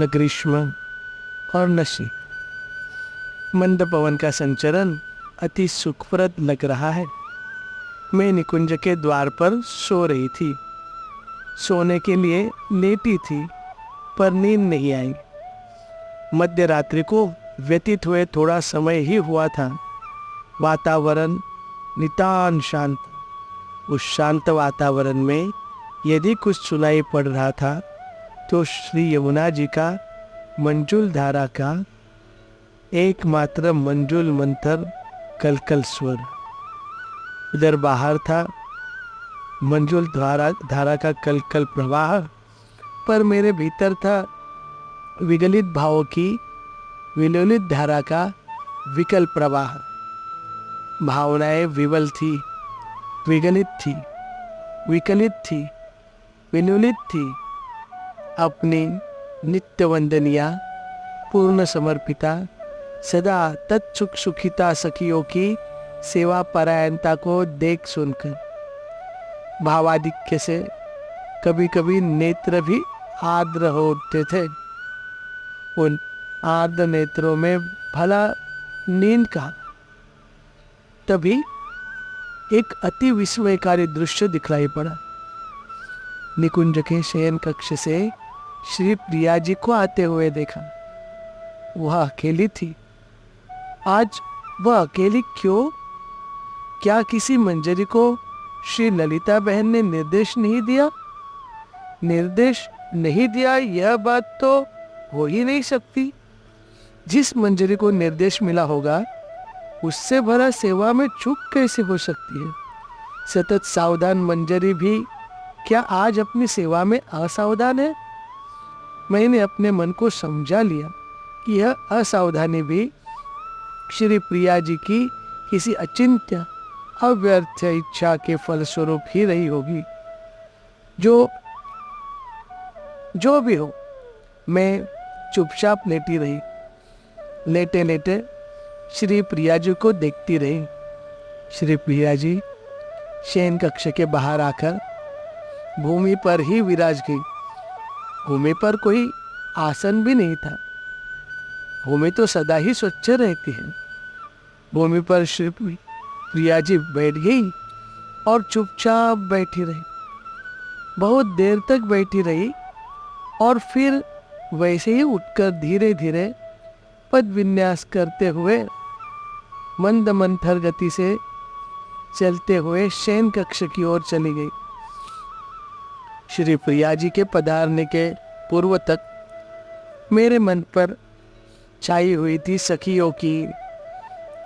न ग्रीष्म और न शीत। मंद पवन का संचरण अति सुखप्रद लग रहा है। मैं निकुंज के द्वार पर सो रही थी। सोने के लिए लेटी थी, पर नींद नहीं आई। मध्य रात्रि को व्यतीत हुए थोड़ा समय ही हुआ था। वातावरण नितान शांत। उस शांत वातावरण में यदि कुछ सुनाई पड़ रहा था तो श्री यमुना जी का मंजुल धारा का एकमात्र मंजुल मंथर कलकल स्वर। इधर बाहर था मंजुल धारा का कलकल प्रवाह, पर मेरे भीतर था विगलित भावों की विलोलित धारा का विकल प्रवाह। भावनाएं विवल थी, विगलित थी, विकलित थी, विलोलित थी। अपनी नित्य वंदनिया पूर्ण समर्पिता सदा तत्सुख सुखिता सखियों की सेवा परायणता को देख सुनकर भावाधिक्य से कभी कभी नेत्र भी आर्द्र हो उठते थे। उन आर्द्र नेत्रों में भला नींद कहाँ। तभी एक अति विस्मयकारी दृश्य दिखलाई पड़ा। निकुंज के शयन कक्ष से श्री प्रिया जी को आते हुए देखा। वह अकेली थी। आज वह अकेली क्यों? क्या किसी मंजरी को श्री ललिता बहन ने निर्देश नहीं दिया? निर्देश नहीं दिया यह बात तो हो ही नहीं सकती। जिस मंजरी को निर्देश मिला होगा उससे भला सेवा में चूक कैसे हो सकती है? सतत सावधान मंजरी भी क्या आज अपनी सेवा में असावधान है? मैंने अपने मन को समझा लिया कि यह असावधानी भी श्री प्रिया जी की किसी अचिंत्य अव्यर्थ इच्छा के फलस्वरूप ही रही होगी। जो भी हो, मैं चुपचाप लेटी रही। लेटे लेटे श्री प्रिया जी को देखती रही। श्री प्रिया जी शयन कक्ष के बाहर आकर भूमि पर ही विराज गई। भूमि पर कोई आसन भी नहीं था। भूमि तो सदा ही स्वच्छ रहती है। भूमि पर श्री प्रिया जी बैठ गई और चुपचाप बैठी रही। बहुत देर तक बैठी रही और फिर वैसे ही उठकर धीरे धीरे पद विन्यास करते हुए मंद मंथर गति से चलते हुए शयन कक्ष की ओर चली गई। श्री प्रिया जी के पधारने के पूर्व तक मेरे मन पर छाई हुई थी सखियों की,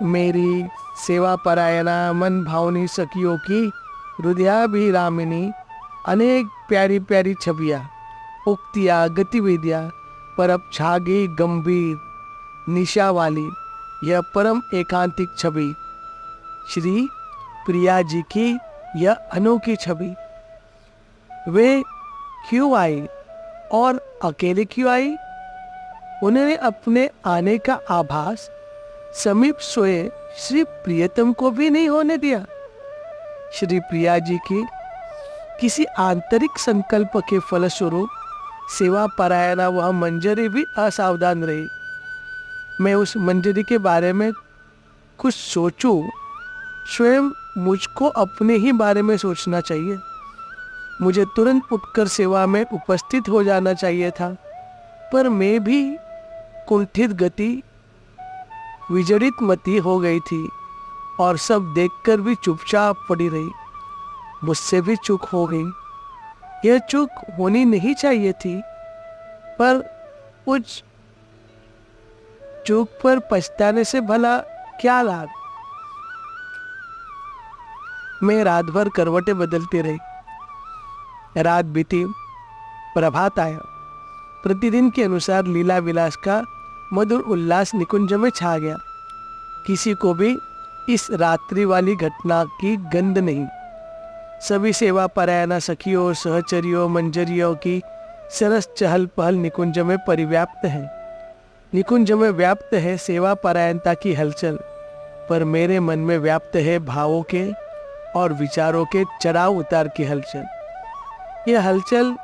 मेरी सेवा परायणा मन भावनी सखियों की हृदयाभिरामिनी अनेक प्यारी प्यारी छवियाँ, उक्तियाँ, गतिविधियाँ, पर अब छा गई गंभीर निशा वाली यह परम एकांतिक छवि, श्री प्रिया जी की यह अनोखी छवि। वे क्यों आई और अकेले क्यों आई? उन्होंने अपने आने का आभास समीप सोए श्री प्रियतम को भी नहीं होने दिया। श्री प्रिया जी की किसी आंतरिक संकल्प के फलस्वरूप सेवा परायणा वह मंजरी भी असावधान रही। मैं उस मंजरी के बारे में कुछ सोचूं, स्वयं मुझको अपने ही बारे में सोचना चाहिए। मुझे तुरंत उठकर सेवा में उपस्थित हो जाना चाहिए था, पर मैं भी कुंठित गति विजड़ित मती हो गई थी और सब देखकर भी चुपचाप पड़ी रही। मुझसे भी चूक हो गई। यह चूक होनी नहीं चाहिए थी, पर उस चूक पर पछताने से भला क्या लाभ। मैं रात भर करवटें बदलती रही। रात बीती, प्रभात आया। प्रतिदिन के अनुसार लीला विलास का मधुर उल्लास निकुंज में छा गया। किसी को भी इस रात्रि वाली घटना की गंध नहीं। सभी सेवा परायणा सखियों और सहचरियों मंजरियों की सरस चहल पहल निकुंज में परिव्याप्त है। निकुंज में व्याप्त है सेवा परायणता की हलचल, पर मेरे मन में व्याप्त है भावों के और विचारों के चढ़ाव उतार की हलचल। यह हलचल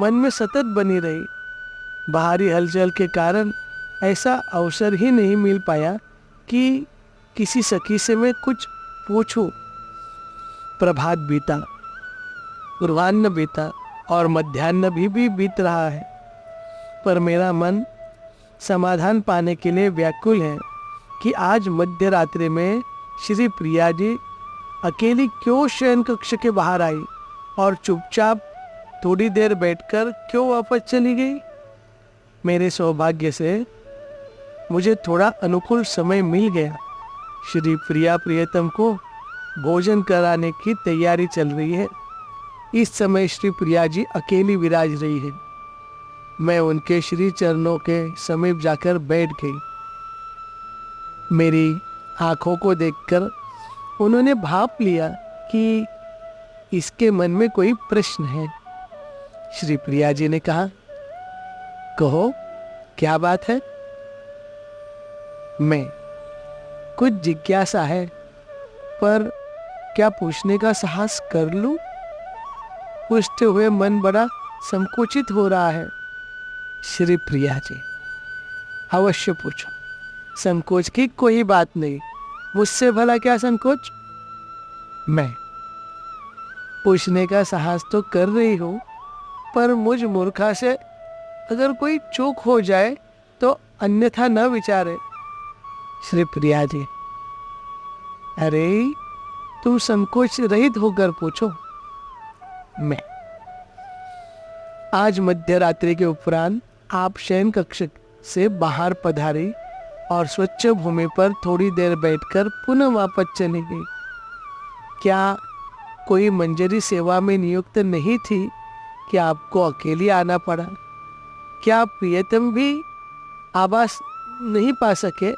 मन में सतत बनी रही। बाहरी हलचल के कारण ऐसा अवसर ही नहीं मिल पाया कि किसी सखी से मैं कुछ पूछूं। प्रभात बीता, पूर्वाह्न बीता और मध्याह्न भी बीत रहा है, पर मेरा मन समाधान पाने के लिए व्याकुल है कि आज मध्य रात्रि में श्री प्रिया जी अकेली क्यों शयन कक्ष के बाहर आई और चुपचाप थोड़ी देर बैठकर क्यों वापस चली गई। मेरे सौभाग्य से मुझे थोड़ा अनुकूल समय मिल गया। श्री प्रिया प्रियतम को भोजन कराने की तैयारी चल रही है। इस समय श्री प्रिया जी अकेली विराज रही है। मैं उनके श्री चरणों के समीप जाकर बैठ गई। मेरी आंखों को देखकर उन्होंने भाप लिया कि इसके मन में कोई प्रश्न है। श्री प्रिया जी ने कहा, कहो क्या बात है। मैं, कुछ जिज्ञासा है, पर क्या पूछने का साहस कर लूं? पूछते हुए मन बड़ा संकोचित हो रहा है। श्री प्रिया जी, अवश्य पूछो, संकोच की कोई बात नहीं, मुझसे भला क्या संकोच। मैं, पूछने का साहस तो कर रही हूं, पर मुझ मूर्खा से अगर कोई चूक हो जाए तो अन्यथा न विचारे। श्री प्रिया जी, अरे तुम संकोच रहित होकर पूछो। मैं, आज मध्य रात्रि के उपरांत आप शयन कक्ष से बाहर पधारी और स्वच्छ भूमि पर थोड़ी देर बैठकर पुनः वापस चली गई। क्या कोई मंजरी सेवा में नियुक्त नहीं थी कि आपको अकेली आना पड़ा? क्या प्रियतम भी आवास नहीं पा सके?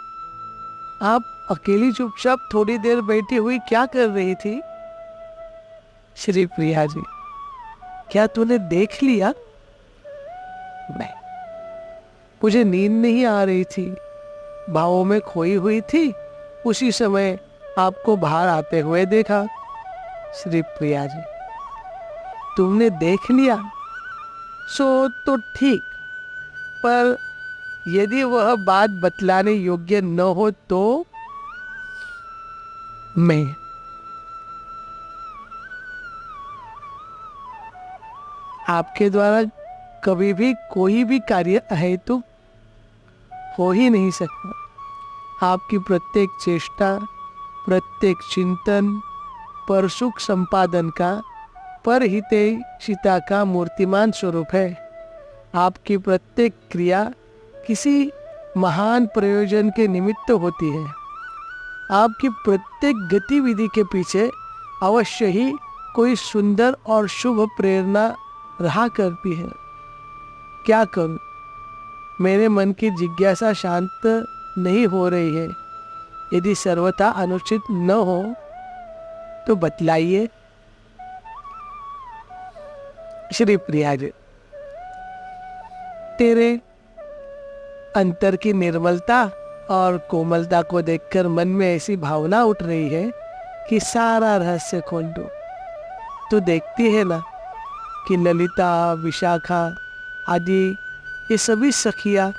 आप अकेली चुपचाप थोड़ी देर बैठी हुई क्या कर रही थी? श्री प्रिया जी, क्या तूने देख लिया? मैं, मुझे नींद नहीं आ रही थी, भावों में खोई हुई थी। उसी समय आपको बाहर आते हुए देखा। श्री प्रिया जी, तुमने देख लिया सो तो ठीक, पर यदि वह बात बतलाने योग्य न हो तो? मैं, आपके द्वारा कभी भी कोई भी कार्य अहेतु हो ही नहीं सकता। आपकी प्रत्येक चेष्टा, प्रत्येक चिंतन परसुख संपादन का, परहितैषिता का मूर्तिमान स्वरूप है। आपकी प्रत्येक क्रिया किसी महान प्रयोजन के निमित्त होती है। आपकी प्रत्येक गतिविधि के पीछे अवश्य ही कोई सुंदर और शुभ प्रेरणा रहा करती है। क्या करूं? मेरे मन की जिज्ञासा शांत नहीं हो रही है। यदि सर्वथा अनुचित न हो तो बतलाइए। श्री प्रिया जी, तेरे अंतर की निर्मलता और कोमलता को देखकर मन में ऐसी भावना उठ रही है कि सारा रहस्य खोल दूं। तू देखती है ना कि ललिता, विशाखा आदि ये सभी सखियां,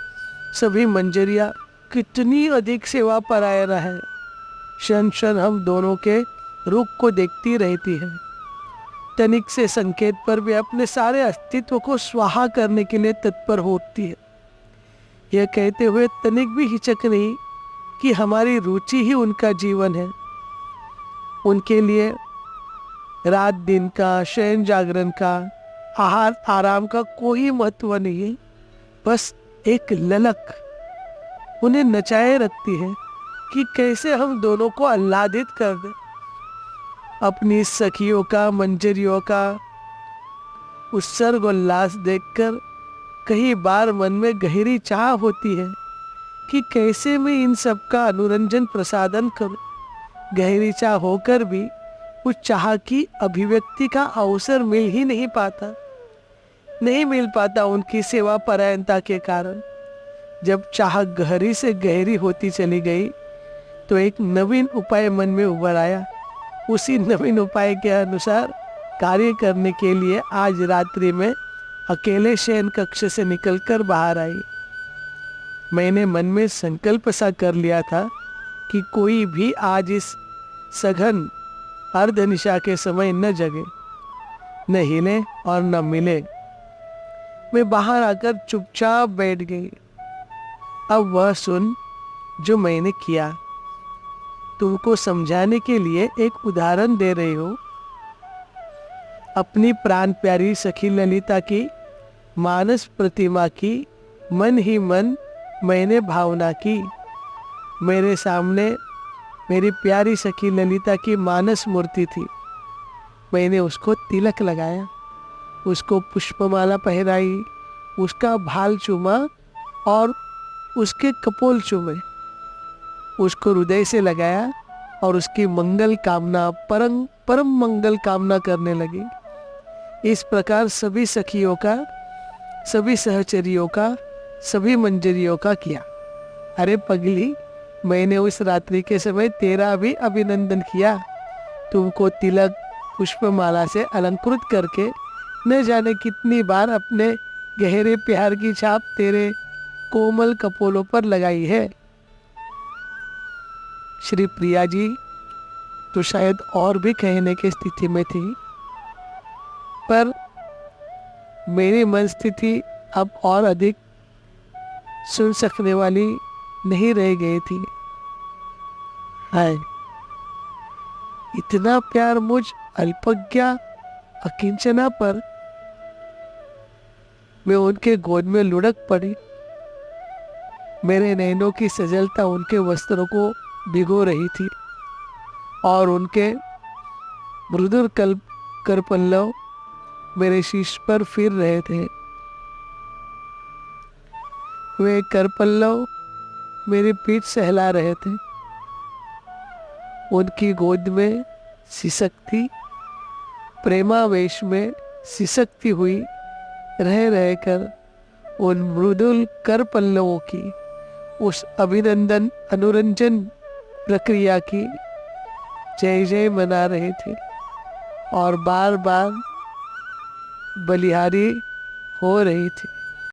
सभी मंजरियां कितनी अधिक सेवा परायण है। क्षण क्षण हम दोनों के रूप को देखती रहती है। तनिक से संकेत पर भी अपने सारे अस्तित्व को स्वाहा करने के लिए तत्पर होती है। यह कहते हुए तनिक भी हिचक नहीं कि हमारी रुचि ही उनका जीवन है। उनके लिए रात दिन का, शयन जागरण का, आहार आराम का कोई महत्व नहीं है। बस एक ललक उन्हें नचाए रखती है कि कैसे हम दोनों को आह्लादित कर दें। अपनी सखियों का, मंजरियों का उत्सर्ग उल्लास देखकर कई बार मन में गहरी चाह होती है कि कैसे मैं इन सब का अनुरंजन प्रसादन करूं। गहरी चाह होकर भी उस चाह की अभिव्यक्ति का अवसर मिल ही नहीं पाता उनकी सेवा परायणता के कारण। जब चाह गहरी से गहरी होती चली गई तो एक नवीन उपाय मन में उभर आया। उसी नवीन उपाय के अनुसार कार्य करने के लिए आज रात्रि में अकेले शयन कक्ष से निकलकर बाहर आई। मैंने मन में संकल्प सा कर लिया था कि कोई भी आज इस सघन अर्धनिशा के समय न जगे, न हिले और न मिले। मैं बाहर आकर चुपचाप बैठ गई। अब वह सुन जो मैंने किया। तुमको समझाने के लिए एक उदाहरण दे रही हूं। अपनी प्राण प्यारी सखी ललिता की मानस प्रतिमा की मन ही मन मैंने भावना की। मेरे सामने मेरी प्यारी सखी ललिता की मानस मूर्ति थी। मैंने उसको तिलक लगाया, उसको पुष्पमाला पहनाई, उसका भाल चूमा और उसके कपोल चूमे, उसको हृदय से लगाया और उसकी मंगल कामना परम मंगल कामना करने लगी। इस प्रकार सभी सखियों का, सभी सहचरियों का, सभी मंजरियों का किया। अरे पगली, मैंने उस रात्रि के समय तेरा भी अभिनंदन किया। तुमको तिलक पुष्पमाला से अलंकृत करके न जाने कितनी बार अपने गहरे प्यार की छाप तेरे कोमल कपोलों पर लगाई है। श्री प्रिया जी तो शायद और भी कहने की स्थिति में थी, पर मेरी मन स्थिति अब और अधिक सुन सकने वाली नहीं रह गई थी। हाय, इतना प्यार मुझ अल्पज्ञा अकिंचना पर। मैं उनके गोद में लुढ़क पड़ी। मेरे नैनों की सजलता उनके वस्त्रों को भिगो रही थी और उनके मृदुल करपल्लव मेरे शीश पर फिर रहे थे। वे करपल्लव मेरी पीठ सहला रहे थे। उनकी गोद में सिसकती, प्रेमावेश में सिसकती हुई रह रहकर उन मृदुल करपल्लवों की उस अभिनंदन अनुरंजन प्रक्रिया की जय जय मना रहे थे और बार बार बलिहारी हो रही थी।